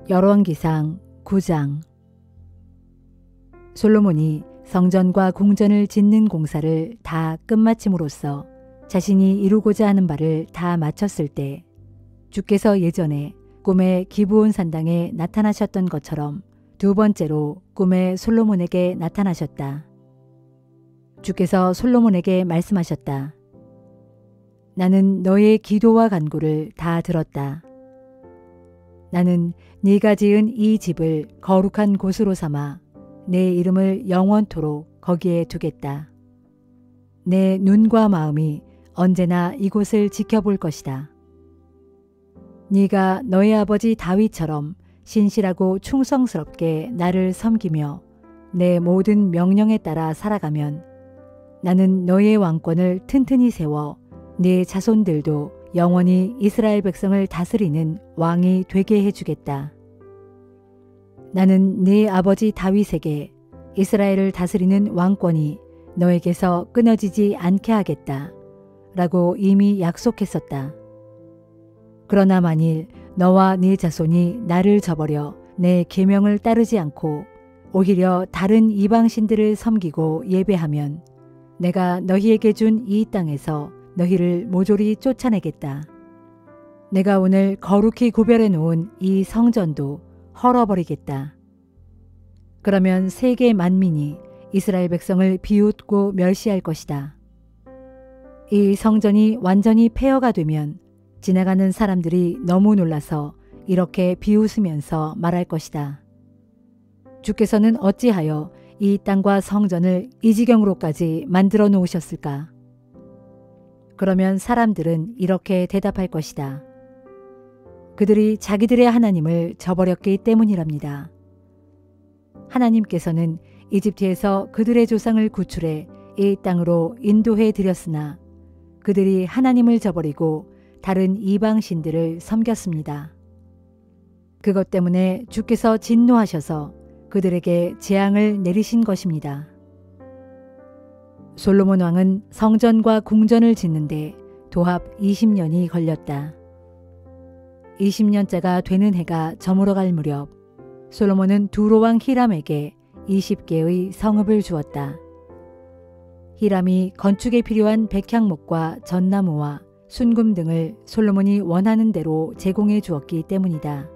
열왕기상 9장. 솔로몬이 성전과 궁전을 짓는 공사를 다 끝마침으로써 자신이 이루고자 하는 바를 다 마쳤을 때 주께서 예전에 꿈에 기브온 산당에 나타나셨던 것처럼 두 번째로 꿈에 솔로몬에게 나타나셨다. 주께서 솔로몬에게 말씀하셨다. 나는 너의 기도와 간구를 다 들었다. 나는 네가 지은 이 집을 거룩한 곳으로 삼아 내 이름을 영원토록 거기에 두겠다. 내 눈과 마음이 언제나 이곳을 지켜볼 것이다. 네가 너의 아버지 다윗처럼 신실하고 충성스럽게 나를 섬기며 내 모든 명령에 따라 살아가면 나는 너의 왕권을 튼튼히 세워 네 자손들도 영원히 이스라엘 백성을 다스리는 왕이 되게 해주겠다. 나는 네 아버지 다윗에게 이스라엘을 다스리는 왕권이 너에게서 끊어지지 않게 하겠다. 라고 이미 약속했었다. 그러나 만일 너와 네 자손이 나를 저버려 내 계명을 따르지 않고 오히려 다른 이방신들을 섬기고 예배하면 내가 너희에게 준 이 땅에서 너희를 모조리 쫓아내겠다. 내가 오늘 거룩히 구별해 놓은 이 성전도 헐어버리겠다. 그러면 세계 만민이 이스라엘 백성을 비웃고 멸시할 것이다. 이 성전이 완전히 폐허가 되면 지나가는 사람들이 너무 놀라서 이렇게 비웃으면서 말할 것이다. 주께서는 어찌하여 이 땅과 성전을 이 지경으로까지 만들어 놓으셨을까? 그러면 사람들은 이렇게 대답할 것이다. 그들이 자기들의 하나님을 저버렸기 때문이랍니다. 하나님께서는 이집트에서 그들의 조상을 구출해 이 땅으로 인도해 드렸으나 그들이 하나님을 저버리고 다른 이방신들을 섬겼습니다. 그것 때문에 주께서 진노하셔서 그들에게 재앙을 내리신 것입니다. 솔로몬 왕은 성전과 궁전을 짓는데 도합 20년이 걸렸다. 20년째가 되는 해가 저물어 갈 무렵 솔로몬은 두로 왕 히람에게 20개의 성읍을 주었다. 히람이 건축에 필요한 백향목과 전나무와 순금 등을 솔로몬이 원하는 대로 제공해 주었기 때문이다.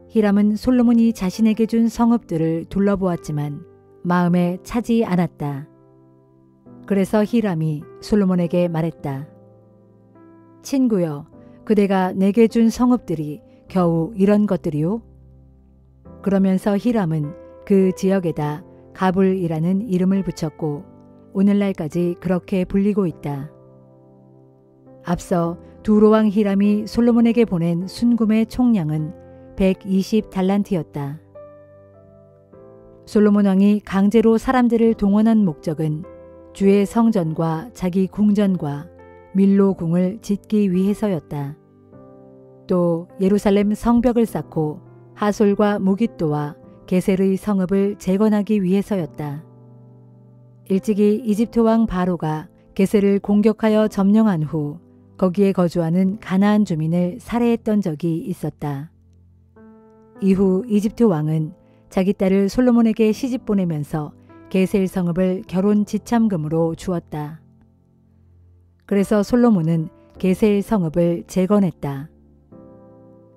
히람은 솔로몬이 자신에게 준 성읍들을 둘러보았지만 마음에 차지 않았다. 그래서 히람이 솔로몬에게 말했다. 친구여, 그대가 내게 준 성읍들이 겨우 이런 것들이요? 그러면서 히람은 그 지역에다 가불이라는 이름을 붙였고 오늘날까지 그렇게 불리고 있다. 앞서 두로왕 히람이 솔로몬에게 보낸 순금의 총량은 120달란트였다. 솔로몬 왕이 강제로 사람들을 동원한 목적은 주의 성전과 자기 궁전과 밀로궁을 짓기 위해서였다. 또 예루살렘 성벽을 쌓고 하솔과 무깃도와 게셀의 성읍을 재건하기 위해서였다. 일찍이 이집트 왕 바로가 게셀을 공격하여 점령한 후 거기에 거주하는 가나안 주민을 살해했던 적이 있었다. 이후 이집트 왕은 자기 딸을 솔로몬에게 시집 보내면서 게셀 성읍을 결혼 지참금으로 주었다. 그래서 솔로몬은 게셀 성읍을 재건했다.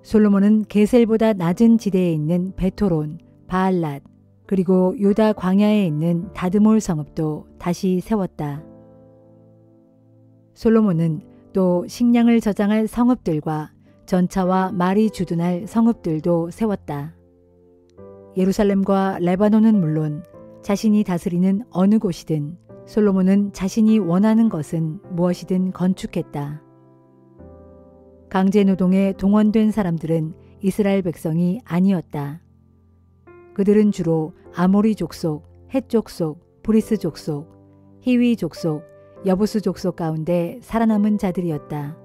솔로몬은 게셀보다 낮은 지대에 있는 베토론, 바알랏, 그리고 유다 광야에 있는 다드몰 성읍도 다시 세웠다. 솔로몬은 또 식량을 저장할 성읍들과 전차와 말이 주둔할 성읍들도 세웠다. 예루살렘과 레바논은 물론 자신이 다스리는 어느 곳이든 솔로몬은 자신이 원하는 것은 무엇이든 건축했다. 강제 노동에 동원된 사람들은 이스라엘 백성이 아니었다. 그들은 주로 아모리 족속, 헷 족속, 브리스 족속, 히위 족속, 여부스 족속 가운데 살아남은 자들이었다.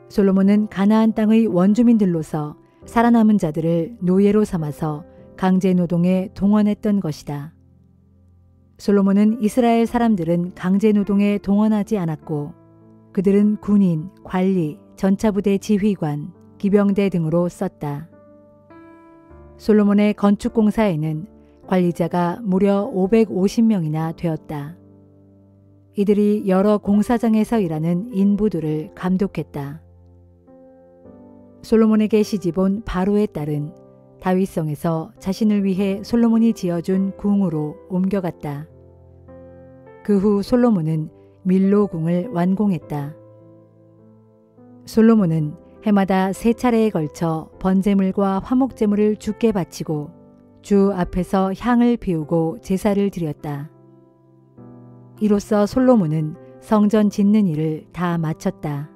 솔로몬은 가나안 땅의 원주민들로서 살아남은 자들을 노예로 삼아서 강제 노동에 동원했던 것이다. 솔로몬은 이스라엘 사람들은 강제 노동에 동원하지 않았고 그들은 군인, 관리, 전차부대 지휘관, 기병대 등으로 썼다. 솔로몬의 건축 공사에는 관리자가 무려 550명이나 되었다. 이들이 여러 공사장에서 일하는 인부들을 감독했다. 솔로몬에게 시집온 바로의 딸은 다윗성에서 자신을 위해 솔로몬이 지어준 궁으로 옮겨갔다. 그 후 솔로몬은 밀로궁을 완공했다. 솔로몬은 해마다 3차례에 걸쳐 번제물과 화목제물을 주께 바치고 주 앞에서 향을 피우고 제사를 드렸다. 이로써 솔로몬은 성전 짓는 일을 다 마쳤다.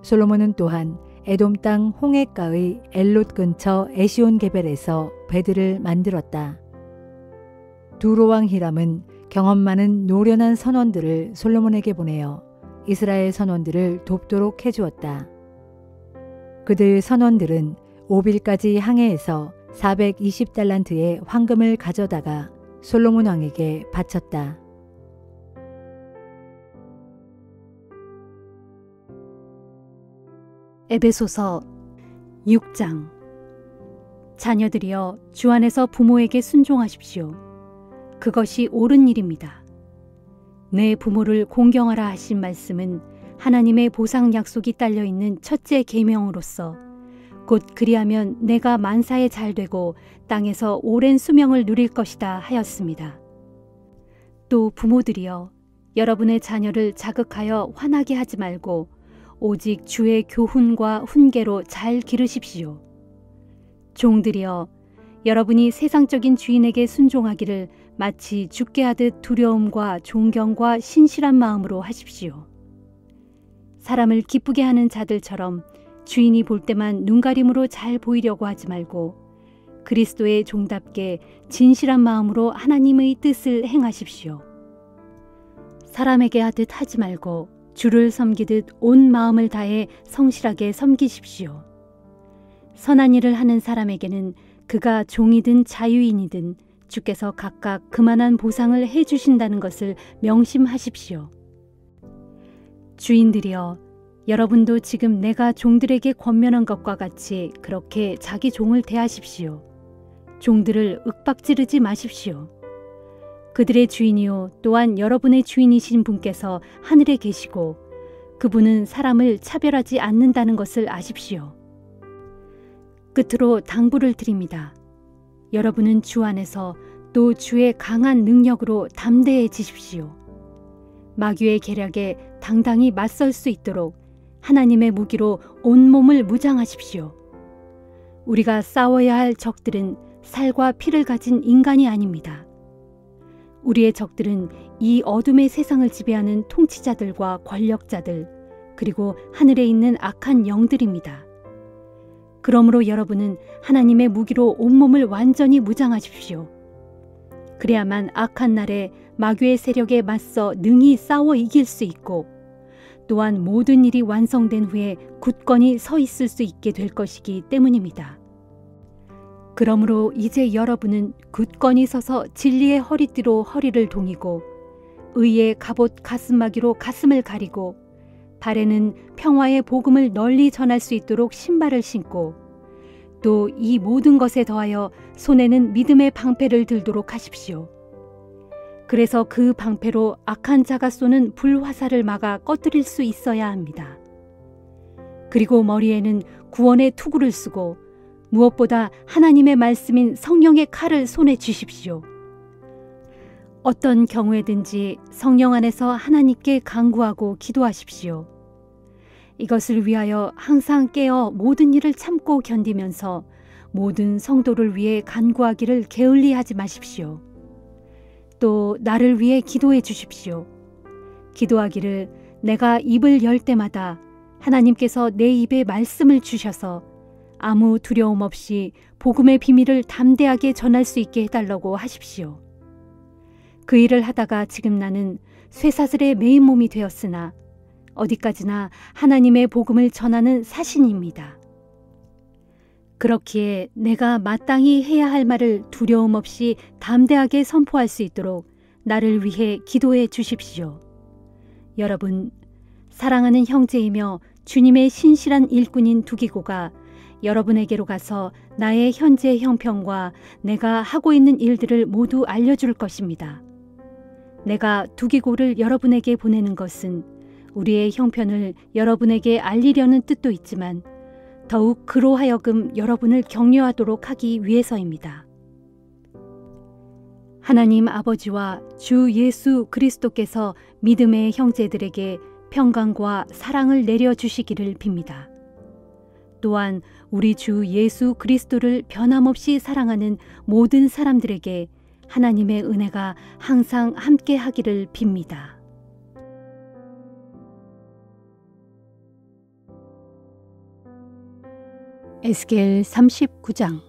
솔로몬은 또한 에돔 땅 홍해가의 엘롯 근처 에시온 게벨에서 배들을 만들었다. 두로왕 히람은 경험 많은 노련한 선원들을 솔로몬에게 보내어 이스라엘 선원들을 돕도록 해주었다. 그들 선원들은 오빌까지 항해해서 420달란트의 황금을 가져다가 솔로몬 왕에게 바쳤다. 에베소서 6장. 자녀들이여 주 안에서 부모에게 순종하십시오. 그것이 옳은 일입니다. 내 부모를 공경하라 하신 말씀은 하나님의 보상 약속이 딸려있는 첫째 계명으로서 곧 그리하면 내가 만사에 잘되고 땅에서 오랜 수명을 누릴 것이다 하였습니다. 또 부모들이여 여러분의 자녀를 자극하여 화나게 하지 말고 오직 주의 교훈과 훈계로 잘 기르십시오. 종들이여 여러분이 세상적인 주인에게 순종하기를 마치 죽게 하듯 두려움과 존경과 신실한 마음으로 하십시오. 사람을 기쁘게 하는 자들처럼 주인이 볼 때만 눈가림으로 잘 보이려고 하지 말고 그리스도의 종답게 진실한 마음으로 하나님의 뜻을 행하십시오. 사람에게 하듯 하지 말고 주를 섬기듯 온 마음을 다해 성실하게 섬기십시오. 선한 일을 하는 사람에게는 그가 종이든 자유인이든 주께서 각각 그만한 보상을 해주신다는 것을 명심하십시오. 주인들이여 여러분도 지금 내가 종들에게 권면한 것과 같이 그렇게 자기 종을 대하십시오. 종들을 윽박지르지 마십시오. 그들의 주인이요 또한 여러분의 주인이신 분께서 하늘에 계시고 그분은 사람을 차별하지 않는다는 것을 아십시오. 끝으로 당부를 드립니다. 여러분은 주 안에서 또 주의 강한 능력으로 담대해지십시오. 마귀의 계략에 당당히 맞설 수 있도록 하나님의 무기로 온몸을 무장하십시오. 우리가 싸워야 할 적들은 살과 피를 가진 인간이 아닙니다. 우리의 적들은 이 어둠의 세상을 지배하는 통치자들과 권력자들, 그리고 하늘에 있는 악한 영들입니다. 그러므로 여러분은 하나님의 무기로 온몸을 완전히 무장하십시오. 그래야만 악한 날에 마귀의 세력에 맞서 능히 싸워 이길 수 있고 또한 모든 일이 완성된 후에 굳건히 서 있을 수 있게 될 것이기 때문입니다. 그러므로 이제 여러분은 굳건히 서서 진리의 허리띠로 허리를 동이고 의의 갑옷 가슴마기로 가슴을 가리고 발에는 평화의 복음을 널리 전할 수 있도록 신발을 신고 또 이 모든 것에 더하여 손에는 믿음의 방패를 들도록 하십시오. 그래서 그 방패로 악한 자가 쏘는 불화살을 막아 꺼뜨릴 수 있어야 합니다. 그리고 머리에는 구원의 투구를 쓰고 무엇보다 하나님의 말씀인 성령의 칼을 손에 쥐십시오. 어떤 경우에든지 성령 안에서 하나님께 간구하고 기도하십시오. 이것을 위하여 항상 깨어 모든 일을 참고 견디면서 모든 성도를 위해 간구하기를 게을리하지 마십시오. 또 나를 위해 기도해 주십시오. 기도하기를 내가 입을 열 때마다 하나님께서 내 입에 말씀을 주셔서 아무 두려움 없이 복음의 비밀을 담대하게 전할 수 있게 해달라고 하십시오. 그 일을 하다가 지금 나는 쇠사슬의 메인 몸이 되었으나 어디까지나 하나님의 복음을 전하는 사신입니다. 그렇기에 내가 마땅히 해야 할 말을 두려움 없이 담대하게 선포할 수 있도록 나를 위해 기도해 주십시오. 여러분, 사랑하는 형제이며 주님의 신실한 일꾼인 두기고가 여러분에게로 가서 나의 현재 형편과 내가 하고 있는 일들을 모두 알려줄 것입니다. 내가 두기고를 여러분에게 보내는 것은 우리의 형편을 여러분에게 알리려는 뜻도 있지만 더욱 그로 하여금 여러분을 격려하도록 하기 위해서입니다. 하나님 아버지와 주 예수 그리스도께서 믿음의 형제들에게 평강과 사랑을 내려주시기를 빕니다. 또한 우리 주 예수 그리스도를 변함없이 사랑하는 모든 사람들에게 하나님의 은혜가 항상 함께 하기를 빕니다. 에스겔 39장.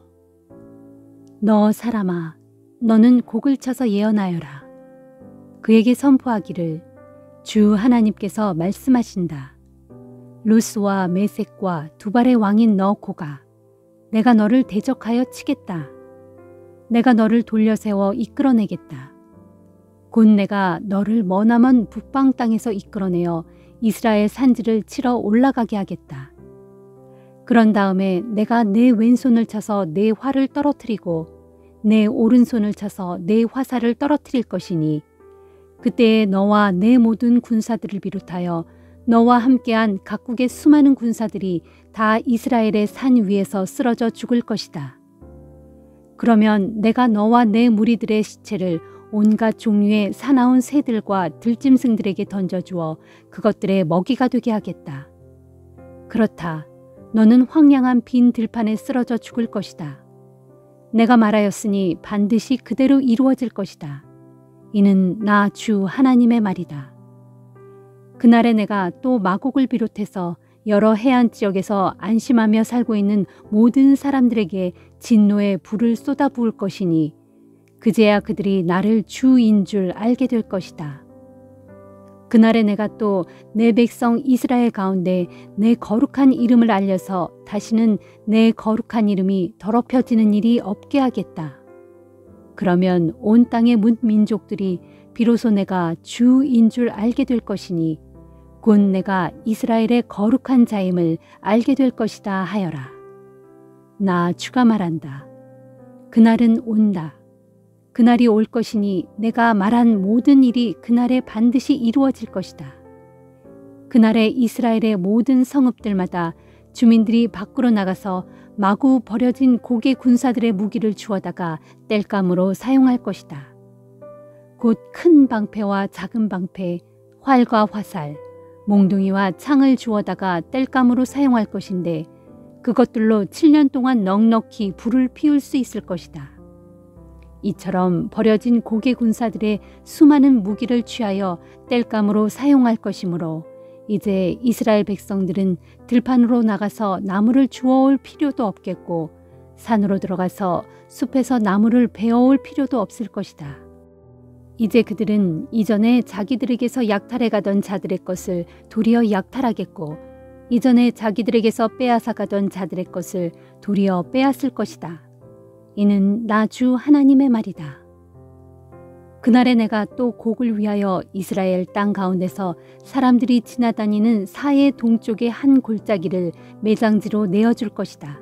너 사람아, 너는 곡을 쳐서 예언하여라. 그에게 선포하기를 주 하나님께서 말씀하신다. 루스와 메섹과 두발의 왕인 너 고가, 내가 너를 대적하여 치겠다. 내가 너를 돌려세워 이끌어내겠다. 곧 내가 너를 머나먼 북방 땅에서 이끌어내어 이스라엘 산지를 치러 올라가게 하겠다. 그런 다음에 내가 내 왼손을 쳐서 내 활을 떨어뜨리고 내 오른손을 쳐서 내 화살을 떨어뜨릴 것이니 그때에 너와 내 모든 군사들을 비롯하여 너와 함께한 각국의 수많은 군사들이 다 이스라엘의 산 위에서 쓰러져 죽을 것이다. 그러면 내가 너와 내 무리들의 시체를 온갖 종류의 사나운 새들과 들짐승들에게 던져주어 그것들의 먹이가 되게 하겠다. 그렇다. 너는 황량한 빈 들판에 쓰러져 죽을 것이다. 내가 말하였으니 반드시 그대로 이루어질 것이다. 이는 나 주 하나님의 말이다. 그날에 내가 또 마곡을 비롯해서 여러 해안 지역에서 안심하며 살고 있는 모든 사람들에게 진노의 불을 쏟아부을 것이니 그제야 그들이 나를 주인 줄 알게 될 것이다. 그날에 내가 또 내 백성 이스라엘 가운데 내 거룩한 이름을 알려서 다시는 내 거룩한 이름이 더럽혀지는 일이 없게 하겠다. 그러면 온 땅의 민족들이 비로소 내가 주인 줄 알게 될 것이니 곧 내가 이스라엘의 거룩한 자임을 알게 될 것이다 하여라. 나 주가 말한다. 그날은 온다. 그날이 올 것이니 내가 말한 모든 일이 그날에 반드시 이루어질 것이다. 그날에 이스라엘의 모든 성읍들마다 주민들이 밖으로 나가서 마구 버려진 고개 군사들의 무기를 주워다가 땔감으로 사용할 것이다. 곧 큰 방패와 작은 방패, 활과 화살, 몽둥이와 창을 주워다가 땔감으로 사용할 것인데 그것들로 7년 동안 넉넉히 불을 피울 수 있을 것이다. 이처럼 버려진 고개 군사들의 수많은 무기를 취하여 땔감으로 사용할 것이므로 이제 이스라엘 백성들은 들판으로 나가서 나무를 주워올 필요도 없겠고 산으로 들어가서 숲에서 나무를 베어올 필요도 없을 것이다. 이제 그들은 이전에 자기들에게서 약탈해 가던 자들의 것을 도리어 약탈하겠고 이전에 자기들에게서 빼앗아 가던 자들의 것을 도리어 빼앗을 것이다. 이는 나 주 하나님의 말이다. 그날에 내가 또 곡을 위하여 이스라엘 땅 가운데서 사람들이 지나다니는 사해 동쪽의 한 골짜기를 매장지로 내어줄 것이다.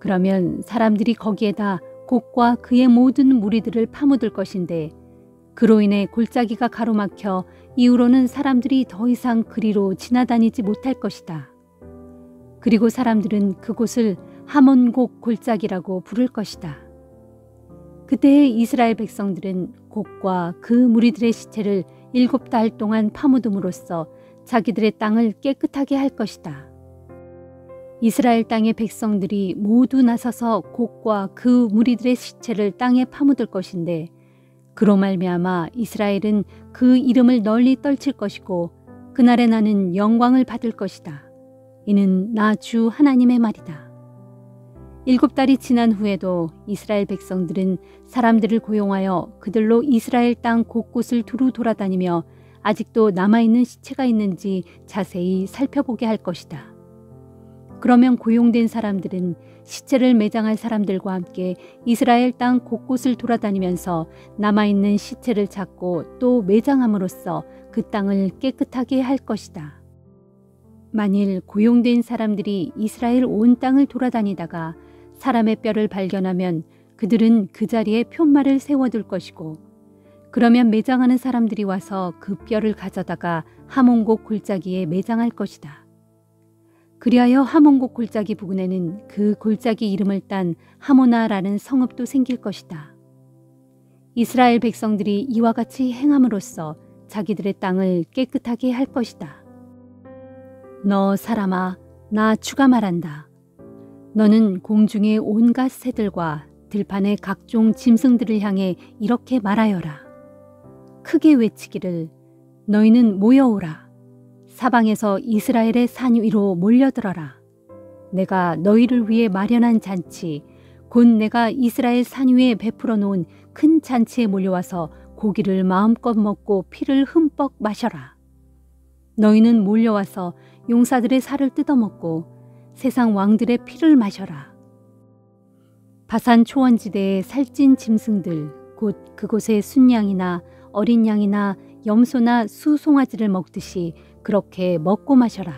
그러면 사람들이 거기에다 곡과 그의 모든 무리들을 파묻을 것인데 그로 인해 골짜기가 가로막혀 이후로는 사람들이 더 이상 그리로 지나다니지 못할 것이다. 그리고 사람들은 그곳을 하몬곡 골짜기라고 부를 것이다. 그때의 이스라엘 백성들은 곡과 그 무리들의 시체를 7달 동안 파묻음으로써 자기들의 땅을 깨끗하게 할 것이다. 이스라엘 땅의 백성들이 모두 나서서 곡과 그 무리들의 시체를 땅에 파묻을 것인데 그로 말미암아 이스라엘은 그 이름을 널리 떨칠 것이고 그날에 나는 영광을 받을 것이다. 이는 나 주 하나님의 말이다. 7달이 지난 후에도 이스라엘 백성들은 사람들을 고용하여 그들로 이스라엘 땅 곳곳을 두루 돌아다니며 아직도 남아있는 시체가 있는지 자세히 살펴보게 할 것이다. 그러면 고용된 사람들은 시체를 매장할 사람들과 함께 이스라엘 땅 곳곳을 돌아다니면서 남아있는 시체를 찾고 또 매장함으로써 그 땅을 깨끗하게 할 것이다. 만일 고용된 사람들이 이스라엘 온 땅을 돌아다니다가 사람의 뼈를 발견하면 그들은 그 자리에 푯말을 세워둘 것이고, 그러면 매장하는 사람들이 와서 그 뼈를 가져다가 하몬곡 골짜기에 매장할 것이다. 그리하여 하몬곡 골짜기 부근에는 그 골짜기 이름을 딴 하모나라는 성읍도 생길 것이다. 이스라엘 백성들이 이와 같이 행함으로써 자기들의 땅을 깨끗하게 할 것이다. 너 사람아, 나 주가 말한다. 너는 공중의 온갖 새들과 들판의 각종 짐승들을 향해 이렇게 말하여라. 크게 외치기를, 너희는 모여오라. 사방에서 이스라엘의 산 위로 몰려들어라. 내가 너희를 위해 마련한 잔치, 곧 내가 이스라엘 산 위에 베풀어 놓은 큰 잔치에 몰려와서 고기를 마음껏 먹고 피를 흠뻑 마셔라. 너희는 몰려와서 용사들의 살을 뜯어먹고 세상 왕들의 피를 마셔라. 바산 초원지대의 살찐 짐승들, 곧 그곳의 순양이나 어린 양이나 염소나 수송아지를 먹듯이 그렇게 먹고 마셔라.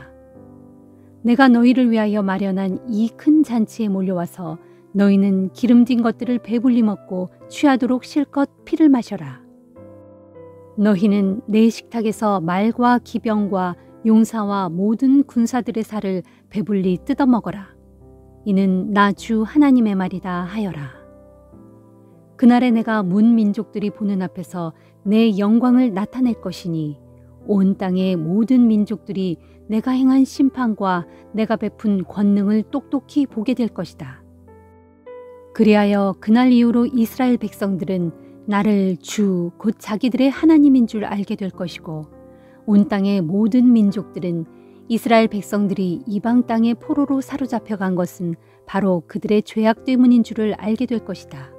내가 너희를 위하여 마련한 이 큰 잔치에 몰려와서 너희는 기름진 것들을 배불리 먹고 취하도록 실컷 피를 마셔라. 너희는 내 식탁에서 말과 기병과 용사와 모든 군사들의 살을 배불리 뜯어먹어라. 이는 나 주 하나님의 말이다 하여라. 그날에 내가 문 민족들이 보는 앞에서 내 영광을 나타낼 것이니 온 땅의 모든 민족들이 내가 행한 심판과 내가 베푼 권능을 똑똑히 보게 될 것이다. 그리하여 그날 이후로 이스라엘 백성들은 나를 주 곧 자기들의 하나님인 줄 알게 될 것이고, 온 땅의 모든 민족들은 이스라엘 백성들이 이방 땅의 포로로 사로잡혀 간 것은 바로 그들의 죄악 때문인 줄을 알게 될 것이다.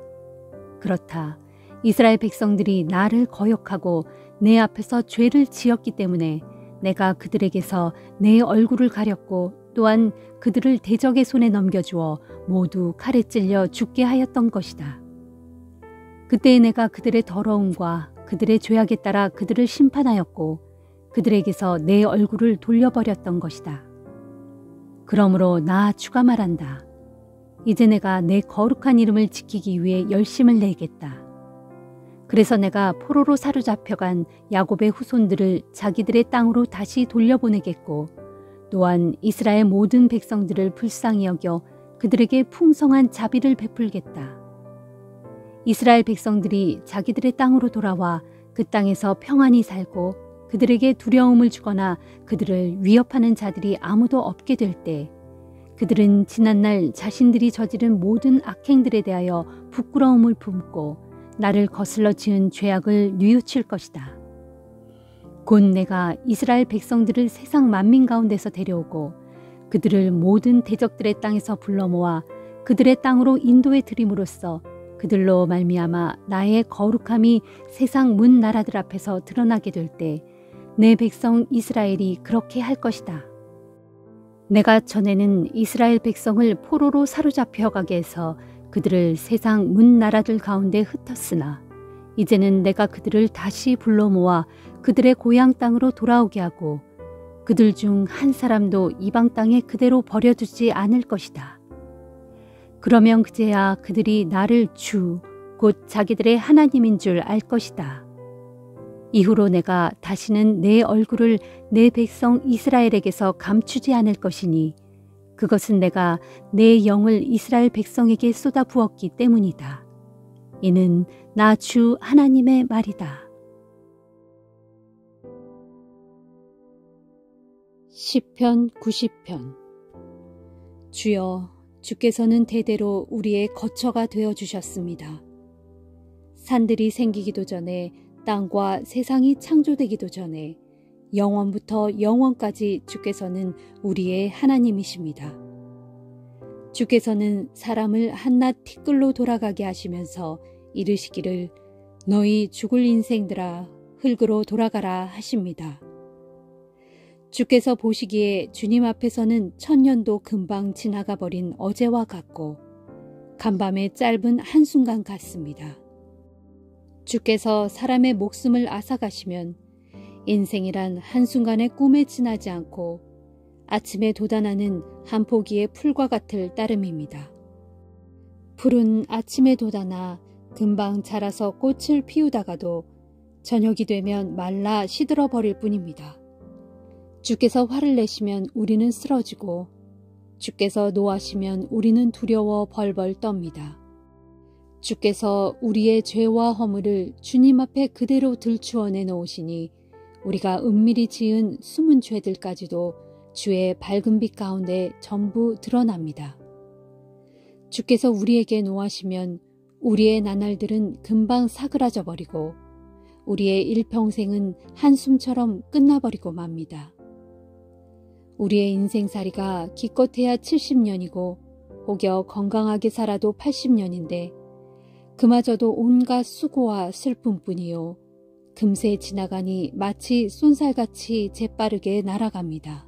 그렇다. 이스라엘 백성들이 나를 거역하고 내 앞에서 죄를 지었기 때문에 내가 그들에게서 내 얼굴을 가렸고, 또한 그들을 대적의 손에 넘겨주어 모두 칼에 찔려 죽게 하였던 것이다. 그때에 내가 그들의 더러움과 그들의 죄악에 따라 그들을 심판하였고 그들에게서 내 얼굴을 돌려버렸던 것이다. 그러므로 나 주가 말한다. 이제 내가 내 거룩한 이름을 지키기 위해 열심을 내겠다. 그래서 내가 포로로 사로잡혀간 야곱의 후손들을 자기들의 땅으로 다시 돌려보내겠고, 또한 이스라엘 모든 백성들을 불쌍히 여겨 그들에게 풍성한 자비를 베풀겠다. 이스라엘 백성들이 자기들의 땅으로 돌아와 그 땅에서 평안히 살고 그들에게 두려움을 주거나 그들을 위협하는 자들이 아무도 없게 될 때, 그들은 지난날 자신들이 저지른 모든 악행들에 대하여 부끄러움을 품고 나를 거슬러 지은 죄악을 뉘우칠 것이다. 곧 내가 이스라엘 백성들을 세상 만민 가운데서 데려오고 그들을 모든 대적들의 땅에서 불러 모아 그들의 땅으로 인도해 드림으로써 그들로 말미암아 나의 거룩함이 세상 문 나라들 앞에서 드러나게 될 때 내 백성 이스라엘이 그렇게 할 것이다. 내가 전에는 이스라엘 백성을 포로로 사로잡혀 가게 해서 그들을 세상 문 나라들 가운데 흩었으나 이제는 내가 그들을 다시 불러 모아 그들의 고향 땅으로 돌아오게 하고 그들 중 한 사람도 이방 땅에 그대로 버려두지 않을 것이다. 그러면 그제야 그들이 나를 주, 곧 자기들의 하나님인 줄 알 것이다. 이후로 내가 다시는 내 얼굴을 내 백성 이스라엘에게서 감추지 않을 것이니 그것은 내가 내 영을 이스라엘 백성에게 쏟아 부었기 때문이다. 이는 나 주 하나님의 말이다. 시편 90편. 주여, 주께서는 대대로 우리의 거처가 되어주셨습니다. 산들이 생기기도 전에 땅과 세상이 창조되기도 전에 영원부터 영원까지 주께서는 우리의 하나님이십니다. 주께서는 사람을 한낱 티끌로 돌아가게 하시면서 이르시기를 너희 죽을 인생들아 흙으로 돌아가라 하십니다. 주께서 보시기에 주님 앞에서는 천년도 금방 지나가 버린 어제와 같고 간밤의 짧은 한순간 같습니다. 주께서 사람의 목숨을 앗아가시면 인생이란 한순간의 꿈에 지나지 않고 아침에 돋아나는 한 포기의 풀과 같을 따름입니다. 풀은 아침에 돋아나 금방 자라서 꽃을 피우다가도 저녁이 되면 말라 시들어 버릴 뿐입니다. 주께서 화를 내시면 우리는 쓰러지고 주께서 노하시면 우리는 두려워 벌벌 떱니다. 주께서 우리의 죄와 허물을 주님 앞에 그대로 들추어 내놓으시니 우리가 은밀히 지은 숨은 죄들까지도 주의 밝은 빛 가운데 전부 드러납니다. 주께서 우리에게 노하시면 우리의 나날들은 금방 사그라져 버리고 우리의 일평생은 한숨처럼 끝나버리고 맙니다. 우리의 인생살이가 기껏해야 70년이고 혹여 건강하게 살아도 80년인데 그마저도 온갖 수고와 슬픔뿐이요 금세 지나가니 마치 쏜살같이 재빠르게 날아갑니다.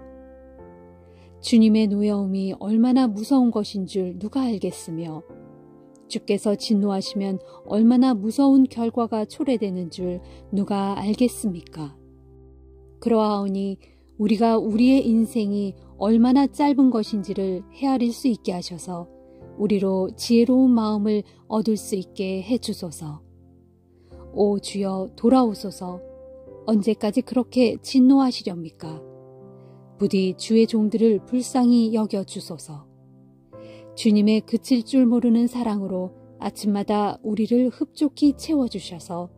주님의 노여움이 얼마나 무서운 것인 줄 누가 알겠으며 주께서 진노하시면 얼마나 무서운 결과가 초래되는 줄 누가 알겠습니까? 그러하오니 우리가 우리의 인생이 얼마나 짧은 것인지를 헤아릴 수 있게 하셔서 우리로 지혜로운 마음을 얻을 수 있게 해주소서. 오 주여 돌아오소서. 언제까지 그렇게 진노하시렵니까? 부디 주의 종들을 불쌍히 여겨주소서. 주님의 그칠 줄 모르는 사랑으로 아침마다 우리를 흡족히 채워주셔서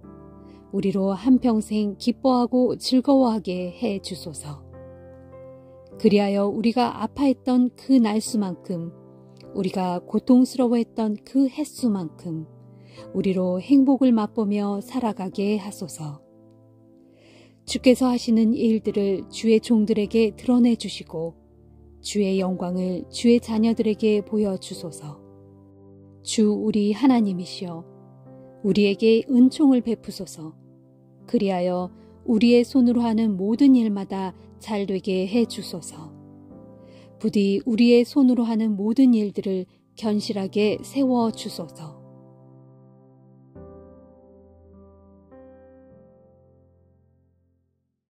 우리로 한평생 기뻐하고 즐거워하게 해주소서. 그리하여 우리가 아파했던 그 날수만큼 우리가 고통스러워했던 그 햇수만큼 우리로 행복을 맛보며 살아가게 하소서. 주께서 하시는 일들을 주의 종들에게 드러내 주시고 주의 영광을 주의 자녀들에게 보여주소서. 주 우리 하나님이시여 우리에게 은총을 베푸소서. 그리하여 우리의 손으로 하는 모든 일마다 잘되게 해주소서. 부디 우리의 손으로 하는 모든 일들을 견실하게 세워주소서.